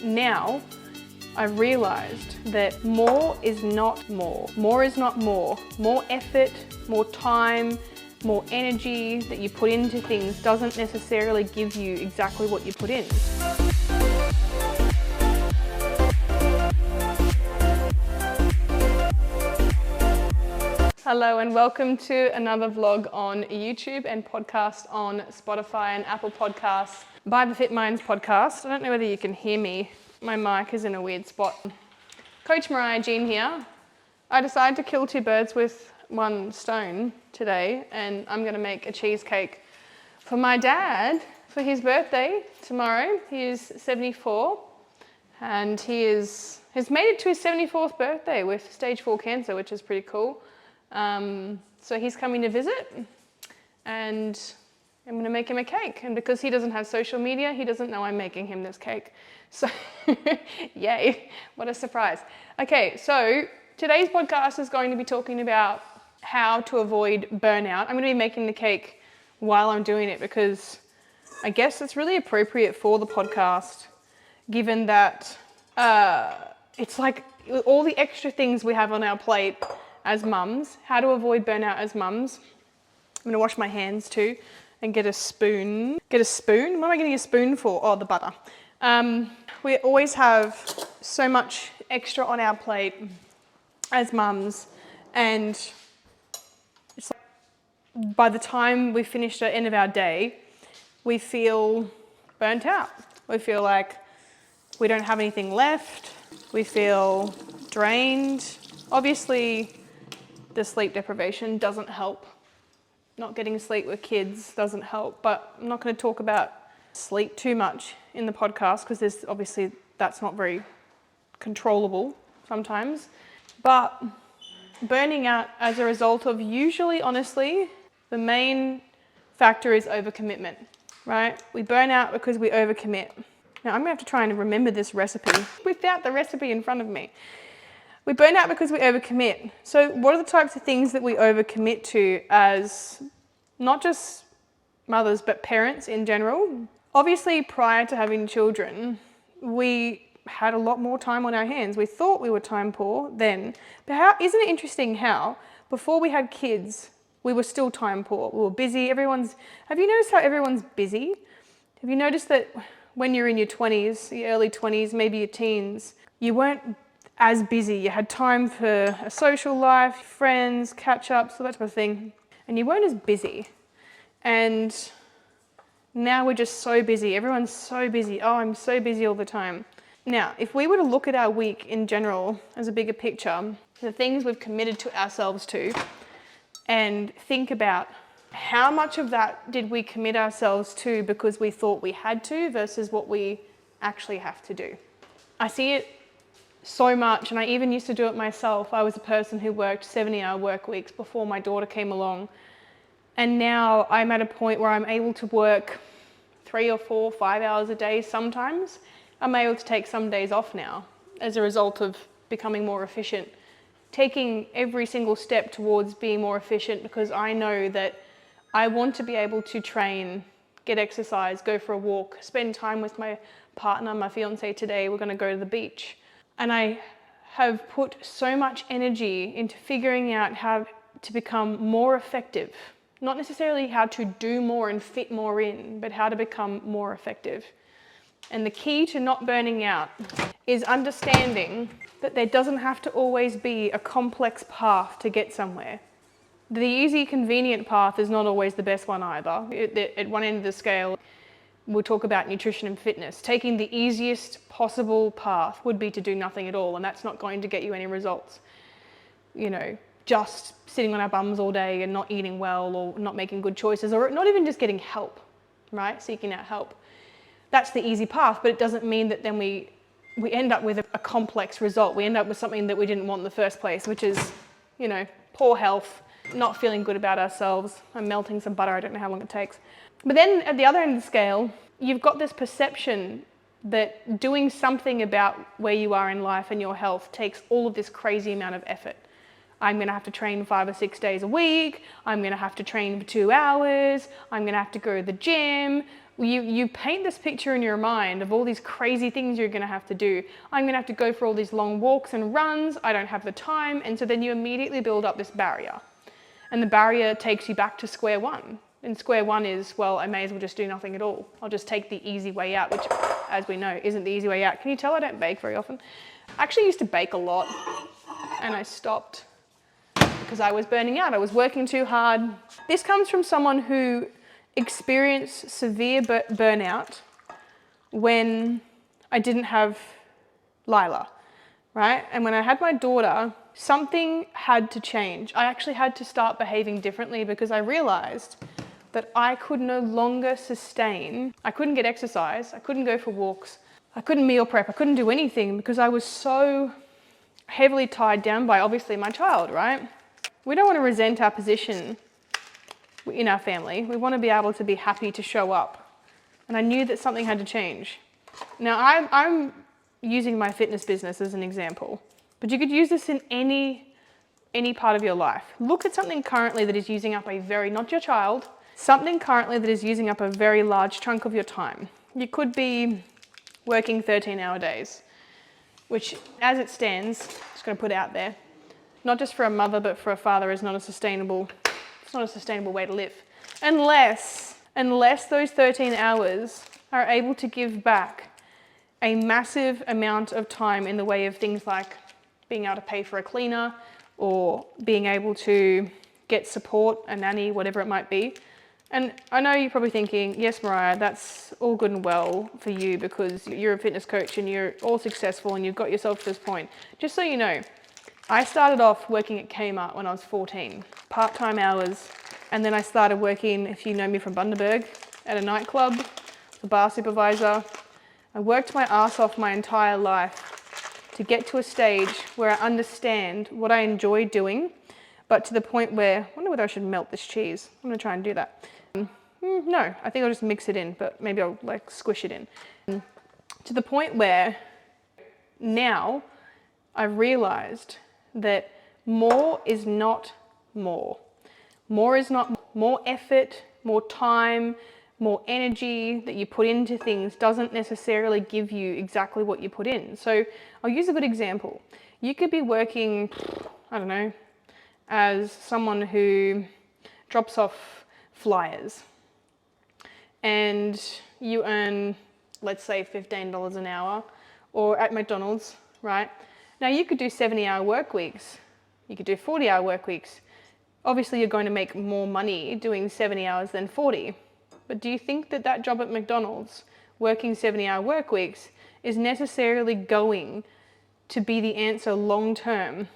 now I've realized that more is not more. More is not more. More effort, more time, more energy that you put into things doesn't necessarily give you exactly what you put in. Hello and welcome to another vlog on YouTube and podcast on Spotify and Apple Podcasts by the Fit Minds podcast. I don't know whether you can hear me. My mic is in a weird spot. Coach Mariah Jean here. I decided to kill two birds with one stone today, and I'm going to make a cheesecake for my dad for his birthday tomorrow. He is 74 and he has made it to his 74th birthday with stage 4 cancer, which is pretty cool. So he's coming to visit and I'm going to make him a cake. And because he doesn't have social media, he doesn't know I'm making him this cake. So yay, what a surprise. Okay, so today's podcast is going to be talking about how to avoid burnout. I'm going to be making the cake while I'm doing it because I guess it's really appropriate for the podcast, given that it's like all the extra things we have on our plate as mums, how to avoid burnout as mums. I'm going to wash my hands too and get a spoon. Get a spoon? What am I getting a spoon for? Oh, the butter. We always have so much extra on our plate as mums, and it's like by the time we finish the end of our day, we feel burnt out. We feel like we don't have anything left. We feel drained. Obviously, the sleep deprivation doesn't help. Not getting sleep with kids doesn't help, but I'm not going to talk about sleep too much in the podcast because obviously that's not very controllable sometimes. But burning out as a result of usually, honestly, the main factor is overcommitment, right? We burn out because we overcommit. Now I'm going to have to try and remember this recipe without the recipe in front of me. We burn out because we overcommit. So what are the types of things that we overcommit to as not just mothers, but parents in general? Obviously, prior to having children, we had a lot more time on our hands. We thought we were time poor then. But isn't it interesting how before we had kids, we were still time poor? We were busy. Have you noticed how everyone's busy? Have you noticed that when you're in your 20s, your early 20s, maybe your teens, you weren't as busy? You had time for a social life, friends, catch-ups, all that type of thing, and you weren't as busy. And now we're just so busy. Everyone's so busy. Oh, I'm so busy all the time. Now, if we were to look at our week in general as a bigger picture, the things we've committed to ourselves to, and think about how much of that did we commit ourselves to because we thought we had to versus what we actually have to do. I see it so much, and I even used to do it myself. I was a person who worked 70-hour work weeks before my daughter came along, and now I'm at a point where I'm able to work 3 or 4, 5 hours a day sometimes. I'm able to take some days off now as a result of becoming more efficient, taking every single step towards being more efficient because I know that I want to be able to train, get exercise, go for a walk, spend time with my partner, my fiance today. We're going to go to the beach. And I have put so much energy into figuring out how to become more effective. Not necessarily how to do more and fit more in, but how to become more effective. And the key to not burning out is understanding that there doesn't have to always be a complex path to get somewhere. The easy, convenient path is not always the best one either. At one end of the scale, we'll talk about nutrition and fitness. Taking the easiest possible path would be to do nothing at all, and that's not going to get you any results. You know, just sitting on our bums all day and not eating well or not making good choices or not even just getting help, right? Seeking out help. That's the easy path, but it doesn't mean that then we end up with a complex result. We end up with something that we didn't want in the first place, which is, you know, poor health, not feeling good about ourselves. I'm melting some butter, I don't know how long it takes. But then at the other end of the scale, you've got this perception that doing something about where you are in life and your health takes all of this crazy amount of effort. I'm going to have to train 5 or 6 days a week. I'm going to have to train for 2 hours. I'm going to have to go to the gym. You paint this picture in your mind of all these crazy things you're going to have to do. I'm going to have to go for all these long walks and runs. I don't have the time. And so then you immediately build up this barrier. And the barrier takes you back to square one. And square one is, well, I may as well just do nothing at all. I'll just take the easy way out, which, as we know, isn't the easy way out. Can you tell I don't bake very often? I actually used to bake a lot, and I stopped because I was burning out. I was working too hard. This comes from someone who experienced severe burnout when I didn't have Lila, right? And when I had my daughter, something had to change. I actually had to start behaving differently because I realized that I could no longer sustain. I couldn't get exercise. I couldn't go for walks. I couldn't meal prep. I couldn't do anything because I was so heavily tied down by obviously my child, right? We don't want to resent our position in our family. We want to be able to be happy to show up. And I knew that something had to change. Now I'm using my fitness business as an example, but you could use this in any part of your life. Look at something currently that is using up not your child, something currently that is using up a very large chunk of your time. You could be working 13-hour days, which as it stands, just going to put out there, not just for a mother, but for a father it's not a sustainable way to live. Unless those 13 hours are able to give back a massive amount of time in the way of things like being able to pay for a cleaner or being able to get support, a nanny, whatever it might be. And I know you're probably thinking, yes, Mariah, that's all good and well for you because you're a fitness coach and you're all successful and you've got yourself to this point. Just so you know, I started off working at Kmart when I was 14, part-time hours. And then I started working, if you know me from Bundaberg, at a nightclub, the bar supervisor. I worked my ass off my entire life to get to a stage where I understand what I enjoy doing, but to the point where, I wonder whether I should melt this cheese. I'm gonna try and do that. No, I think I'll just mix it in, but maybe I'll like squish it in. To the point where now I've realized that more is not more. More is not more effort, more time, more energy that you put into things doesn't necessarily give you exactly what you put in. So I'll use a good example. You could be working, I don't know, as someone who drops off flyers and you earn, let's say $15 an hour, or at McDonald's, right? Now you could do 70-hour work weeks. You could do 40-hour work weeks. Obviously you're going to make more money doing 70 hours than 40. But do you think that that job at McDonald's, working 70-hour work weeks, is necessarily going to be the answer long term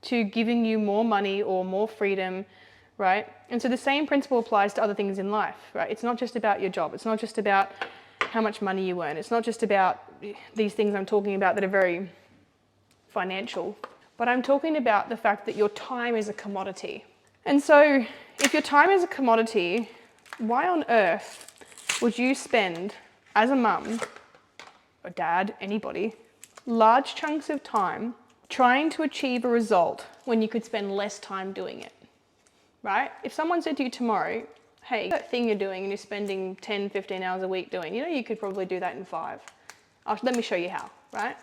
to giving you more money or more freedom, right? And so the same principle applies to other things in life, right? It's not just about your job. It's not just about how much money you earn. It's not just about these things I'm talking about that are very financial, but I'm talking about the fact that your time is a commodity. And so if your time is a commodity, why on earth would you spend, as a mum, or dad, anybody, large chunks of time trying to achieve a result when you could spend less time doing it, right? If someone said to you tomorrow, hey, that thing you're doing and you're spending 10, 15 hours a week doing, you know, you could probably do that in 5. Let me show you how, right?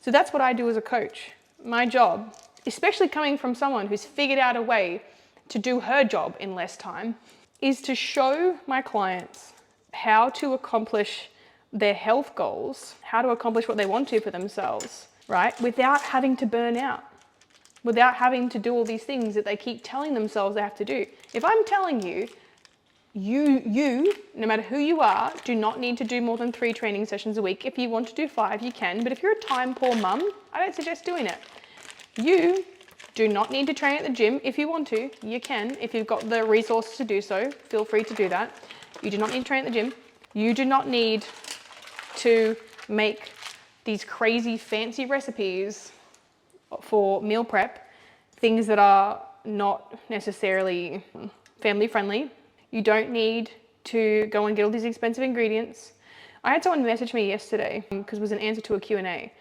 So that's what I do as a coach. My job, especially coming from someone who's figured out a way to do her job in less time, is to show my clients how to accomplish their health goals, how to accomplish what they want to for themselves, right? Without having to burn out, without having to do all these things that they keep telling themselves they have to do. If I'm telling you, you, no matter who you are, do not need to do more than 3 training sessions a week. If you want to do 5, you can, but if you're a time poor mum, I don't suggest doing it. You do not need to train at the gym. If you want to, you can. If you've got the resources to do so, feel free to do that. You do not need to train at the gym. You do not need to make these crazy fancy recipes for meal prep, things that are not necessarily family friendly. You don't need to go and get all these expensive ingredients. I had someone message me yesterday because it was an answer to a Q&A.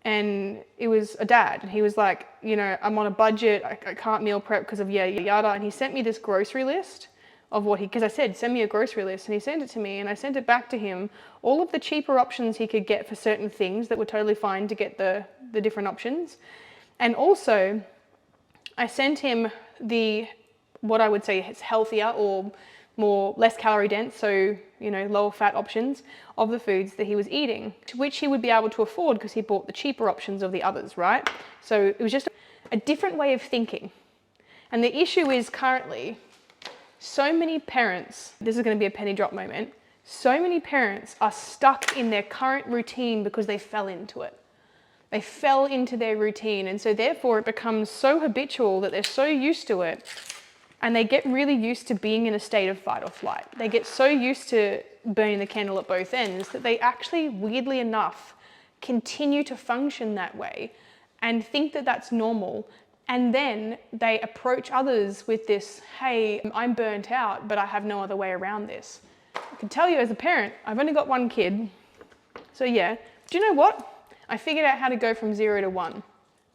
And it was a dad, and he was like, you know, I'm on a budget, I can't meal prep because of yada yada. And he sent me this grocery list of what because I said, send me a grocery list, and he sent it to me, and I sent it back to him, all of the cheaper options he could get for certain things that were totally fine to get the different options. And also, I sent him what I would say is healthier or less calorie dense, so, lower fat options of the foods that he was eating, to which he would be able to afford because he bought the cheaper options of the others, right? So it was just a different way of thinking. And the issue is currently, so many parents, this is going to be a penny drop moment, so many parents are stuck in their current routine because they fell into it. They fell into their routine, and so therefore it becomes so habitual that they're so used to it, and they get really used to being in a state of fight or flight. They get so used to burning the candle at both ends that they actually, weirdly enough, continue to function that way and think that that's normal. And then they approach others with this, hey, I'm burnt out, but I have no other way around this. I can tell you as a parent, I've only got one kid. So yeah, do you know what? I figured out how to go from 0 to 1.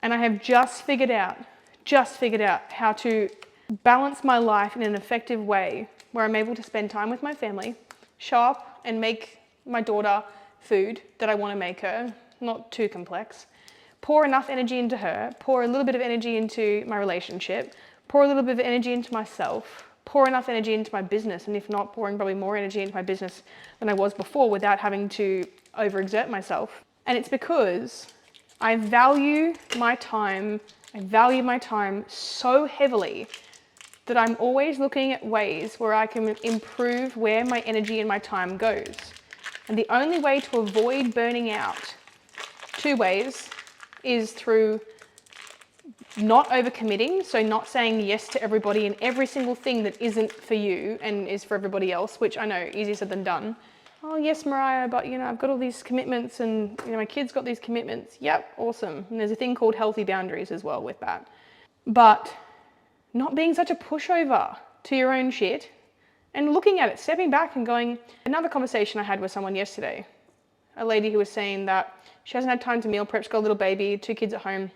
And I have just figured out how to balance my life in an effective way where I'm able to spend time with my family, show up and make my daughter food that I want to make her, not too complex, pour enough energy into her, pour a little bit of energy into my relationship, pour a little bit of energy into myself, pour enough energy into my business, and if not, pouring probably more energy into my business than I was before without having to overexert myself. And it's because I value my time so heavily that I'm always looking at ways where I can improve where my energy and my time goes. And the only way to avoid burning out, 2 ways, is through not overcommitting, so not saying yes to everybody and every single thing that isn't for you and is for everybody else, which I know, easier said than done. Oh yes, Mariah, but I've got all these commitments and my kid's got these commitments. Yep, awesome. And there's a thing called healthy boundaries as well with that. But not being such a pushover to your own shit and looking at it, stepping back and going, another conversation I had with someone yesterday, a lady who was saying that she hasn't had time to meal prep, she's got a little baby, 2 kids at home,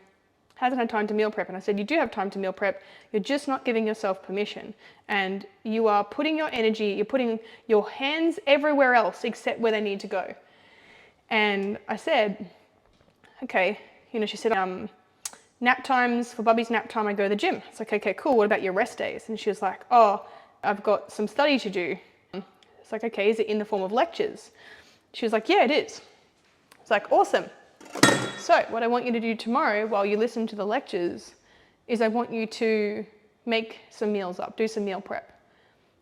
hasn't had time to meal prep. And I said, you do have time to meal prep, you're just not giving yourself permission. And you are putting your energy, you're putting your hands everywhere else except where they need to go. And I said, okay, she said, nap times, for Bubby's nap time, I go to the gym. It's like, okay, cool, what about your rest days? And she was like, oh, I've got some study to do. It's like, okay, is it in the form of lectures? She was like, yeah, it is. It's like, awesome. So what I want you to do tomorrow while you listen to the lectures is I want you to make some meals up, do some meal prep.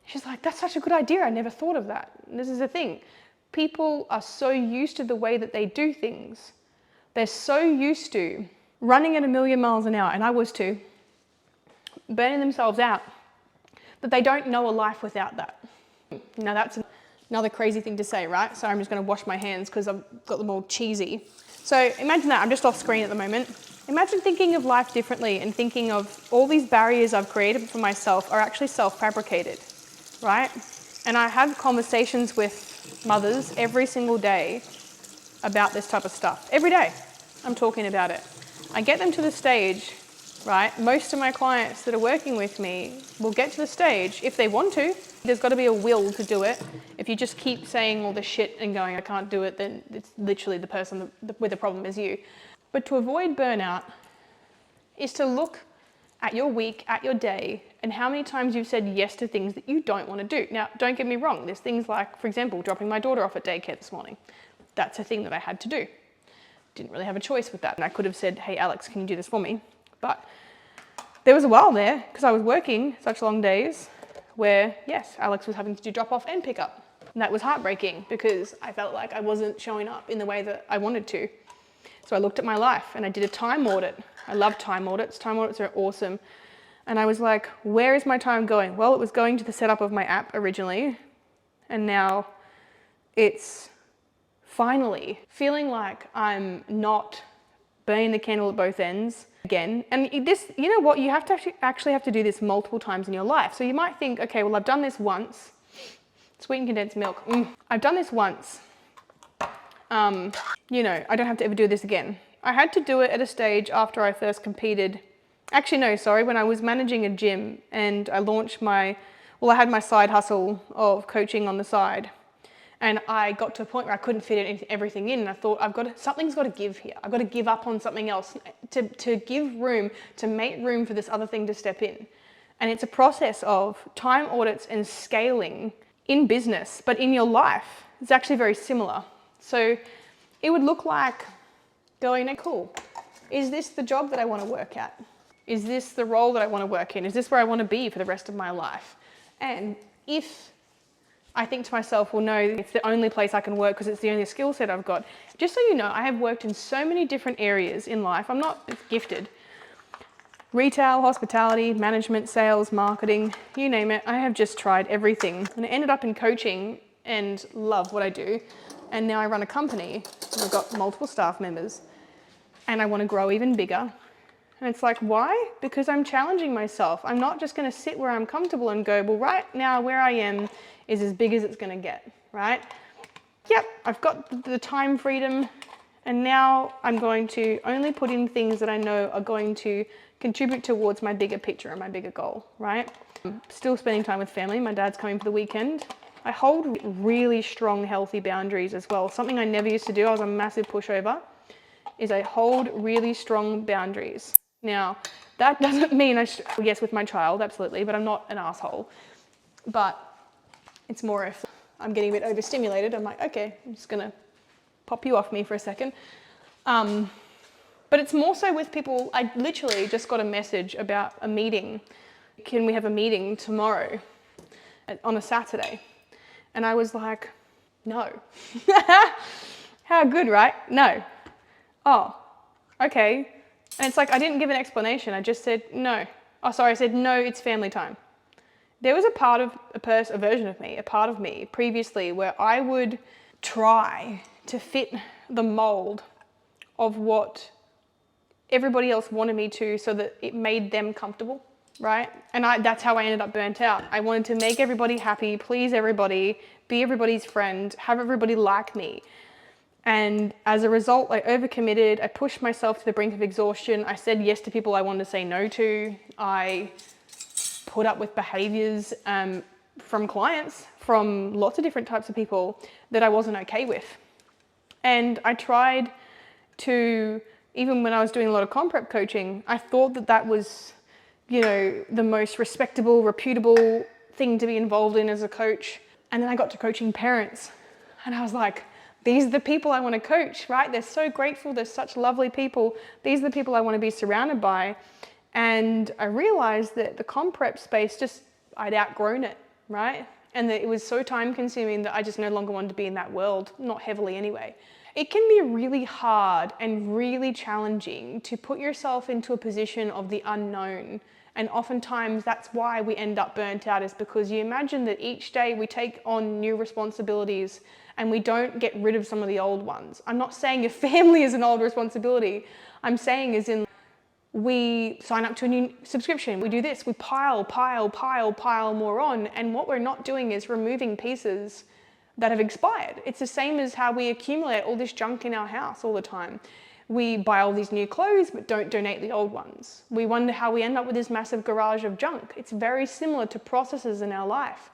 She's like, that's such a good idea. I never thought of that. And this is the thing. People are so used to the way that they do things. They're so used to running at 1,000,000 miles an hour, and I was too, burning themselves out, that they don't know a life without that. Now that's another crazy thing to say, right? So I'm just going to wash my hands because I've got them all cheesy. So imagine that, I'm just off screen at the moment. Imagine thinking of life differently and thinking of all these barriers I've created for myself are actually self-fabricated, right? And I have conversations with mothers every single day about this type of stuff. Every day I'm talking about it. I get them to the stage, right? Most of my clients that are working with me will get to the stage if they want to. There's got to be a will to do it. If you just keep saying all the shit and going, I can't do it, then it's literally the person with the problem is you. But to avoid burnout is to look at your week, at your day, and how many times you've said yes to things that you don't want to do. Now, don't get me wrong. There's things like, for example, dropping my daughter off at daycare this morning. That's a thing that I had to do. Didn't really have a choice with that. And I could have said, hey, Alex, can you do this for me? But there was a while there, because I was working such long days, where, yes, Alex was having to do drop off and pick up. And that was heartbreaking because I felt like I wasn't showing up in the way that I wanted to. So I looked at my life and I did a time audit. I love time audits. Time audits are awesome. And I was like, where is my time going? Well, it was going to the setup of my app originally. And now it's finally feeling like I'm not burning the candle at both ends again. And this, you know what, you have to actually have to do this multiple times in your life. So you might think, okay, well, I've done this once. Sweetened condensed milk. I've done this once. I don't have to ever do this again. I had to do it at a stage after I first competed. Actually, no, sorry, when I was managing a gym and I launched Well, I had my side hustle of coaching on the side, and I got to a point where I couldn't fit everything in. And I thought, something's got to give here. I've got to give up on something else to give room, to make room for this other thing to step in. And it's a process of time audits and scaling in business, but in your life, it's actually very similar. So it would look like going, cool, is this the job that I want to work at? Is this the role that I want to work in? Is this where I want to be for the rest of my life? And if I think to myself, well, no, it's the only place I can work because it's the only skill set I've got. Just so you know, I have worked in so many different areas in life. I'm not gifted. Retail, hospitality, management, sales, marketing, you name it. I have just tried everything. And I ended up in coaching and love what I do. And now I run a company and I've got multiple staff members and I want to grow even bigger. And it's like, why? Because I'm challenging myself. I'm not just going to sit where I'm comfortable and go, well, right now where I am is as big as it's going to get, right? Yep, I've got the time freedom, and now I'm going to only put in things that I know are going to contribute towards my bigger picture and my bigger goal, right? I'm still spending time with family. My dad's coming for the weekend. I hold really strong, healthy boundaries as well. Something I never used to do, I was a massive pushover, is I hold really strong boundaries. Now, that doesn't mean yes, with my child, absolutely, but I'm not an asshole. But it's more if I'm getting a bit overstimulated, I'm like, okay, I'm just gonna pop you off me for a second. But it's more so with people. I literally just got a message about a meeting. Can we have a meeting tomorrow on a Saturday? And I was like, no. How good, right? No. Oh, okay. And it's like, I didn't give an explanation. I just said, no. Oh, sorry, I said, no, it's family time. There was a version of me, a part of me previously where I would try to fit the mold of what everybody else wanted me to so that it made them comfortable, right? And that's how I ended up burnt out. I wanted to make everybody happy, please everybody, be everybody's friend, have everybody like me. And as a result, I overcommitted, I pushed myself to the brink of exhaustion. I said yes to people I wanted to say no to. I put up with behaviors from clients, from lots of different types of people that I wasn't okay with. And I tried to, even when I was doing a lot of comp prep coaching, I thought that was, the most respectable, reputable thing to be involved in as a coach. And then I got to coaching parents and I was like, these are the people I want to coach, right? They're so grateful. They're such lovely people. These are the people I want to be surrounded by. And I realized that the comp prep space, I'd outgrown it, right? And that it was so time consuming that I just no longer wanted to be in that world, not heavily anyway. It can be really hard and really challenging to put yourself into a position of the unknown. And oftentimes that's why we end up burnt out, is because you imagine that each day we take on new responsibilities and we don't get rid of some of the old ones. I'm not saying your family is an old responsibility. I'm saying as in, we sign up to a new subscription, we do this, we pile more on, and what we're not doing is removing pieces that have expired. It's the same as how we accumulate all this junk in our house all the time. We buy all these new clothes but don't donate the old ones. We wonder how we end up with this massive garage of junk. It's very similar to processes in our life.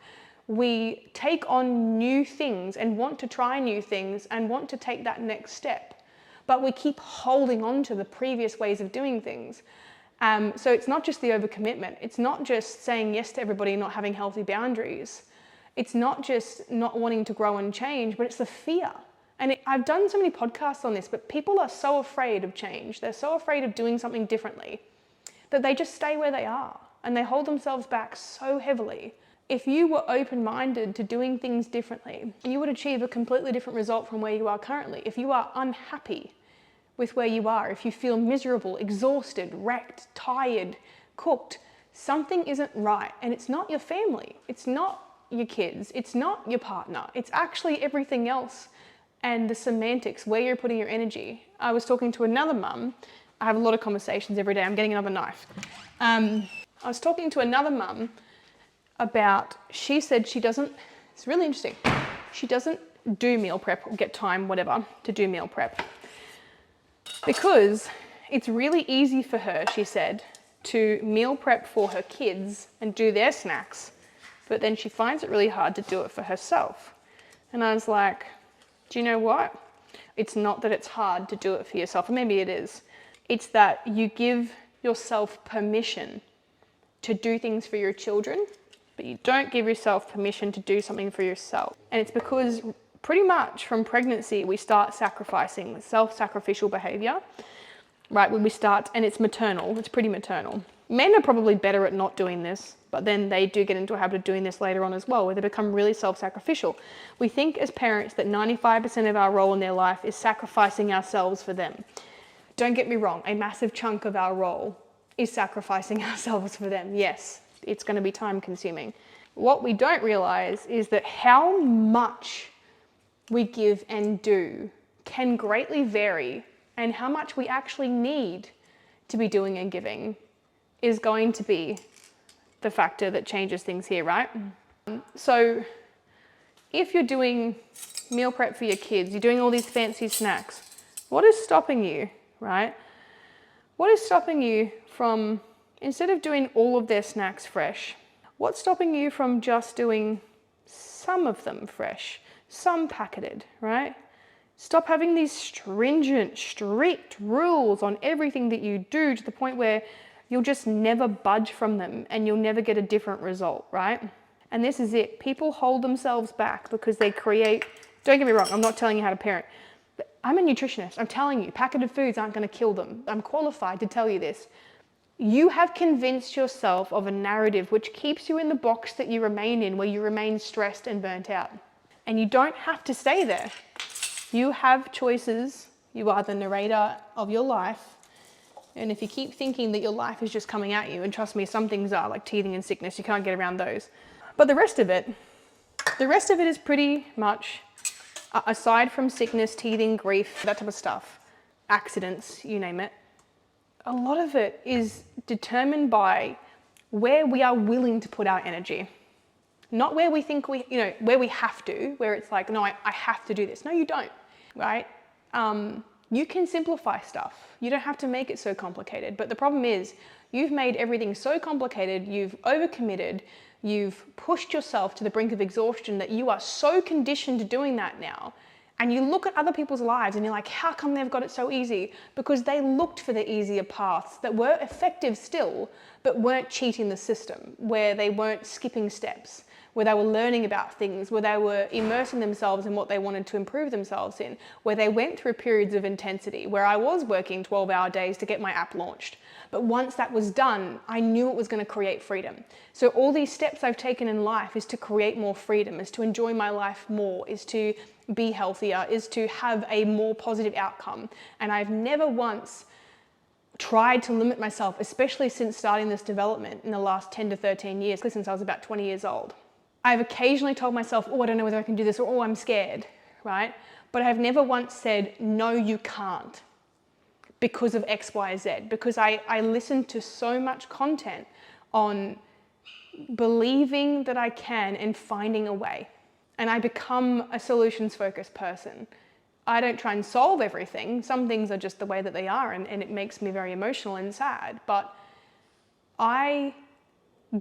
We take on new things and want to try new things and want to take that next step, but we keep holding on to the previous ways of doing things. So it's not just the overcommitment. It's not just saying yes to everybody and not having healthy boundaries. It's not just not wanting to grow and change, but it's the fear. And I've done so many podcasts on this, but people are so afraid of change. They're so afraid of doing something differently that they just stay where they are and they hold themselves back so heavily. If you were open-minded to doing things differently, you would achieve a completely different result from where you are currently. If you are unhappy with where you are, if you feel miserable, exhausted, wrecked, tired, cooked, something isn't right. And it's not your family. It's not your kids. It's not your partner. It's actually everything else and the semantics, where you're putting your energy. I was talking to another mum. I have a lot of conversations every day. I'm getting another knife. I was talking to another mum about, she said she doesn't, it's really interesting, she doesn't do meal prep or get time, whatever, to do meal prep. Because it's really easy for her, she said, to meal prep for her kids and do their snacks but then she finds it really hard to do it for herself. And I was like, do you know what? It's not that it's hard to do it for yourself, or maybe it is. It's that you give yourself permission to do things for your children, but you don't give yourself permission to do something for yourself. And it's because pretty much from pregnancy, we start sacrificing, self-sacrificial behavior, right? When we start, and it's maternal, it's pretty maternal. Men are probably better at not doing this, but then they do get into a habit of doing this later on as well, where they become really self-sacrificial. We think as parents that 95% of our role in their life is sacrificing ourselves for them. Don't get me wrong, a massive chunk of our role is sacrificing ourselves for them. Yes, it's going to be time consuming. What we don't realize is that how much we give and do can greatly vary, and how much we actually need to be doing and giving is going to be the factor that changes things here, right? So if you're doing meal prep for your kids, you're doing all these fancy snacks, what is stopping you, right? What is stopping you from, instead of doing all of their snacks fresh, what's stopping you from just doing some of them fresh, some packeted, right? Stop having these stringent, strict rules on everything that you do to the point where you'll just never budge from them and you'll never get a different result, right? And this is it. People hold themselves back because they create, don't get me wrong, I'm not telling you how to parent. But I'm a nutritionist. I'm telling you, packeted foods aren't going to kill them. I'm qualified to tell you this. You have convinced yourself of a narrative which keeps you in the box that you remain in, where you remain stressed and burnt out. And you don't have to stay there. You have choices. You are the narrator of your life. And if you keep thinking that your life is just coming at you, and trust me, some things are, like teething and sickness, you can't get around those. But the rest of it is pretty much, aside from sickness, teething, grief, that type of stuff, accidents, you name it, a lot of it is determined by where we are willing to put our energy. Not where we think where we have to, where it's like, no, I have to do this. No, you don't, right? You can simplify stuff. You don't have to make it so complicated. But the problem is, you've made everything so complicated, you've overcommitted, you've pushed yourself to the brink of exhaustion that you are so conditioned to doing that now. And you look at other people's lives and you're like, how come they've got it so easy? Because they looked for the easier paths that were effective still, but weren't cheating the system, where they weren't skipping steps, where they were learning about things, where they were immersing themselves in what they wanted to improve themselves in, where they went through periods of intensity, where I was working 12-hour days to get my app launched. But once that was done, I knew it was going to create freedom. So all these steps I've taken in life is to create more freedom, is to enjoy my life more, is to be healthier, is to have a more positive outcome. And I've never once tried to limit myself, especially since starting this development in the last 10 to 13 years, since I was about 20 years old. I've occasionally told myself, oh, I don't know whether I can do this, or oh, I'm scared, right? But I've never once said, no, you can't, because of X, Y, Z, because I listened to so much content on believing that I can and finding a way. And I become a solutions-focused person. I don't try and solve everything. Some things are just the way that they are, and it makes me very emotional and sad. But I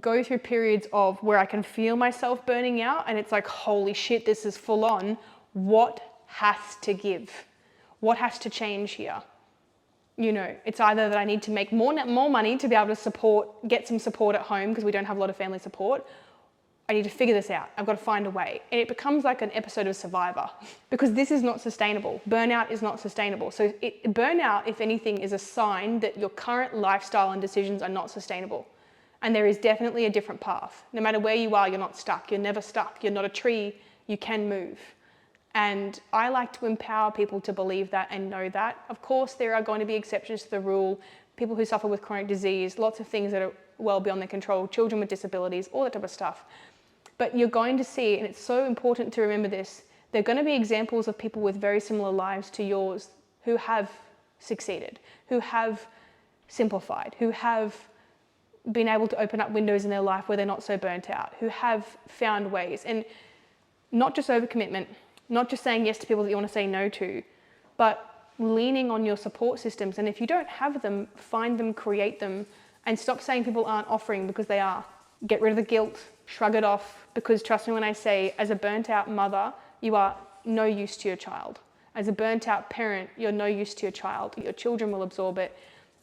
go through periods of where I can feel myself burning out, and it's like, holy shit, this is full on. What has to give? What has to change here? You know, it's either that I need to make more money to be able to get some support at home, because we don't have a lot of family support. I need to figure this out. I've got to find a way. And it becomes like an episode of Survivor, because this is not sustainable. Burnout is not sustainable. So burnout, if anything, is a sign that your current lifestyle and decisions are not sustainable. And there is definitely a different path. No matter where you are, you're not stuck. You're never stuck. You're not a tree. You can move. And I like to empower people to believe that and know that. Of course, there are going to be exceptions to the rule. People who suffer with chronic disease, lots of things that are well beyond their control, children with disabilities, all that type of stuff. But you're going to see, and it's so important to remember this, there are going to be examples of people with very similar lives to yours who have succeeded, who have simplified, who have been able to open up windows in their life where they're not so burnt out, who have found ways. And not just overcommitment, not just saying yes to people that you want to say no to, but leaning on your support systems. And if you don't have them, find them, create them, and stop saying people aren't offering, because they are. Get rid of the guilt, shrug it off, because trust me when I say, as a burnt out mother, you are no use to your child. As a burnt out parent, you're no use to your child. Your children will absorb it.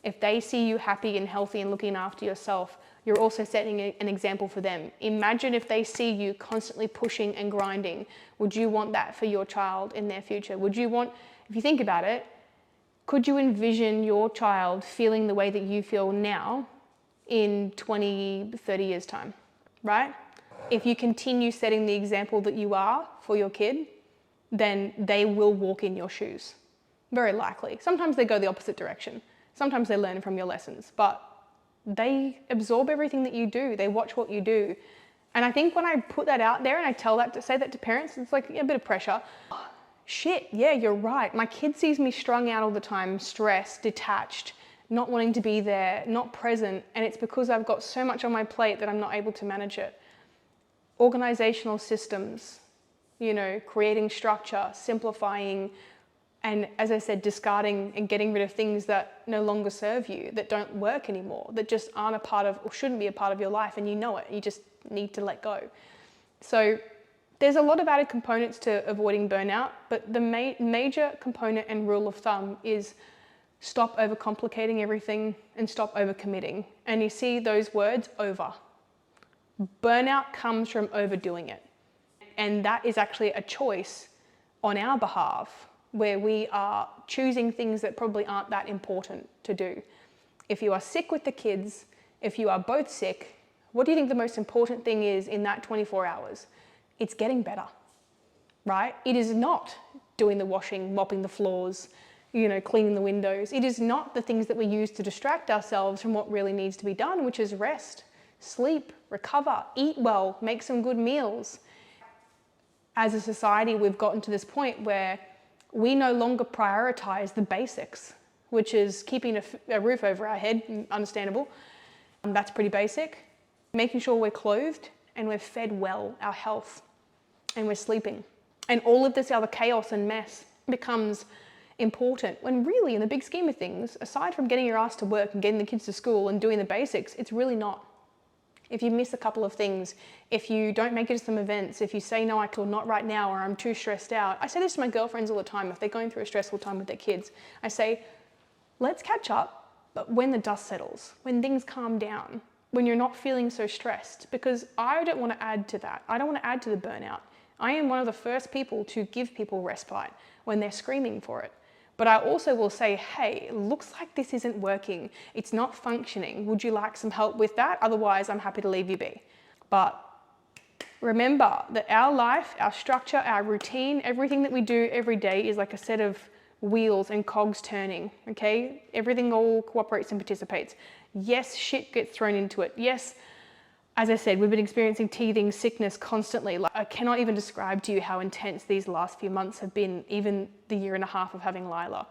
If they see you happy and healthy and looking after yourself, you're also setting an example for them. Imagine if they see you constantly pushing and grinding. Would you want that for your child in their future? Would you want, if you think about it, could you envision your child feeling the way that you feel now in 20, 30 years' time, right? If you continue setting the example that you are for your kid, then they will walk in your shoes, very likely. Sometimes they go the opposite direction. Sometimes they learn from your lessons, but they absorb everything that you do. They watch what you do. And I think when I put that out there and I say that to parents, it's like a bit of pressure. Shit, yeah, you're right. My kid sees me strung out all the time, stressed, detached, not wanting to be there, not present. And it's because I've got so much on my plate that I'm not able to manage it. Organizational systems, creating structure, simplifying, and as I said, discarding and getting rid of things that no longer serve you, that don't work anymore, that just aren't a part of or shouldn't be a part of your life, and you know it. You just need to let go. So there's a lot of added components to avoiding burnout, but the major component and rule of thumb is stop overcomplicating everything and stop overcommitting. And you see those words, over. Burnout comes from overdoing it. And that is actually a choice on our behalf, where we are choosing things that probably aren't that important to do. If you are sick with the kids, if you are both sick, what do you think the most important thing is in that 24 hours? It's getting better, right? It is not doing the washing, mopping the floors, cleaning the windows. It is not the things that we use to distract ourselves from what really needs to be done, which is rest, sleep, recover, eat well, make some good meals. As a society, we've gotten to this point where we no longer prioritize the basics, which is keeping a roof over our head, understandable. That's pretty basic. Making sure we're clothed and we're fed well, our health, and we're sleeping. And all of this other chaos and mess becomes important when really, in the big scheme of things, aside from getting your ass to work and getting the kids to school and doing the basics, it's really not. If you miss a couple of things, if you don't make it to some events, if you say, no, I can not right now, or I'm too stressed out. I say this to my girlfriends all the time. If they're going through a stressful time with their kids, I say, let's catch up, but when the dust settles, when things calm down, when you're not feeling so stressed, because I don't want to add to that. I don't want to add to the burnout. I am one of the first people to give people respite when they're screaming for it. But I also will say, hey, it looks like this isn't working. It's not functioning. Would you like some help with that? Otherwise, I'm happy to leave you be. But remember that our life, our structure, our routine, everything that we do every day is like a set of wheels and cogs turning, okay? Everything all cooperates and participates. Yes, shit gets thrown into it. Yes, as I said, we've been experiencing teething sickness constantly. Like, I cannot even describe to you how intense these last few months have been, even the year and a half of having Lila.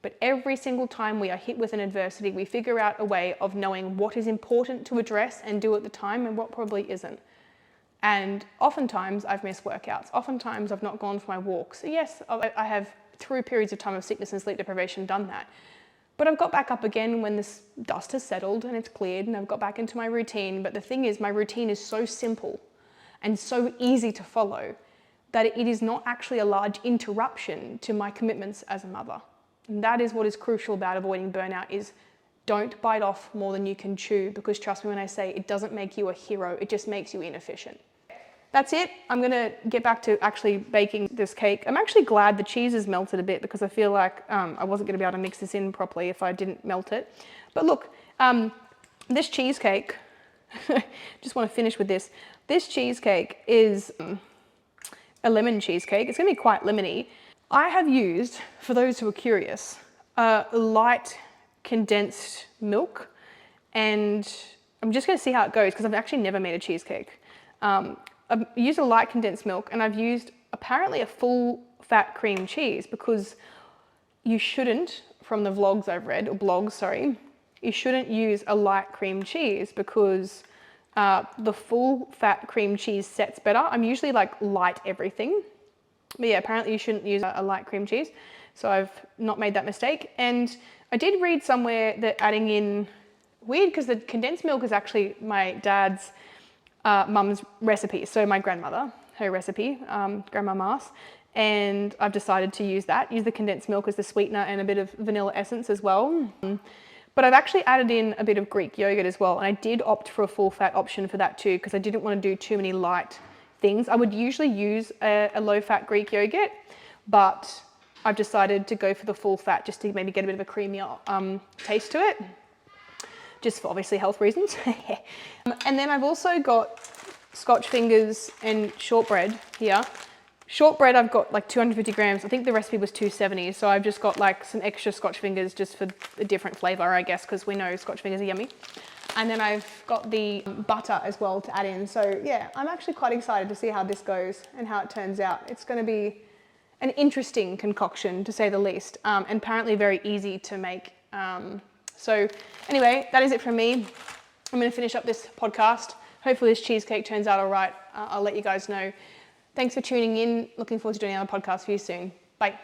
But every single time we are hit with an adversity, we figure out a way of knowing what is important to address and do at the time and what probably isn't. And oftentimes I've missed workouts. Oftentimes I've not gone for my walks. Yes, I have, through periods of time of sickness and sleep deprivation, done that. But I've got back up again when this dust has settled and it's cleared, and I've got back into my routine. But the thing is, my routine is so simple and so easy to follow that it is not actually a large interruption to my commitments as a mother. And that is what is crucial about avoiding burnout, is don't bite off more than you can chew, because trust me when I say it doesn't make you a hero, it just makes you inefficient. That's it. I'm gonna get back to actually baking this cake. I'm actually glad the cheese has melted a bit, because I feel like I wasn't gonna be able to mix this in properly if I didn't melt it. But look, this cheesecake, just wanna finish with this. This cheesecake is a lemon cheesecake. It's gonna be quite lemony. I have used, for those who are curious, light condensed milk, and I'm just gonna see how it goes, because I've actually never made a cheesecake. I've used a light condensed milk, and I've used apparently a full fat cream cheese, because you shouldn't, from the vlogs I've read, or blogs, sorry, you shouldn't use a light cream cheese because the full fat cream cheese sets better. I'm usually like light everything, but yeah, apparently you shouldn't use a light cream cheese. So I've not made that mistake. And I did read somewhere that adding in, weird, because the condensed milk is actually my dad's mum's recipe. So my grandmother, her recipe, Grandma Mars, and I've decided to use the condensed milk as the sweetener and a bit of vanilla essence as well. But I've actually added in a bit of Greek yogurt as well, and I did opt for a full fat option for that too, because I didn't want to do too many light things. I would usually use a low fat Greek yogurt, but I've decided to go for the full fat just to maybe get a bit of a creamier taste to it, just for obviously health reasons. And then I've also got Scotch fingers and shortbread here. Shortbread, I've got like 250 grams. I think the recipe was 270. So I've just got like some extra Scotch fingers just for a different flavor, I guess, because we know Scotch fingers are yummy. And then I've got the butter as well to add in. So yeah, I'm actually quite excited to see how this goes and how it turns out. It's going to be an interesting concoction, to say the least, and apparently very easy to make. So anyway, that is it from me. I'm going to finish up this podcast. Hopefully this cheesecake turns out all right. I'll let you guys know. Thanks for tuning in. Looking forward to doing another podcast for you soon. Bye.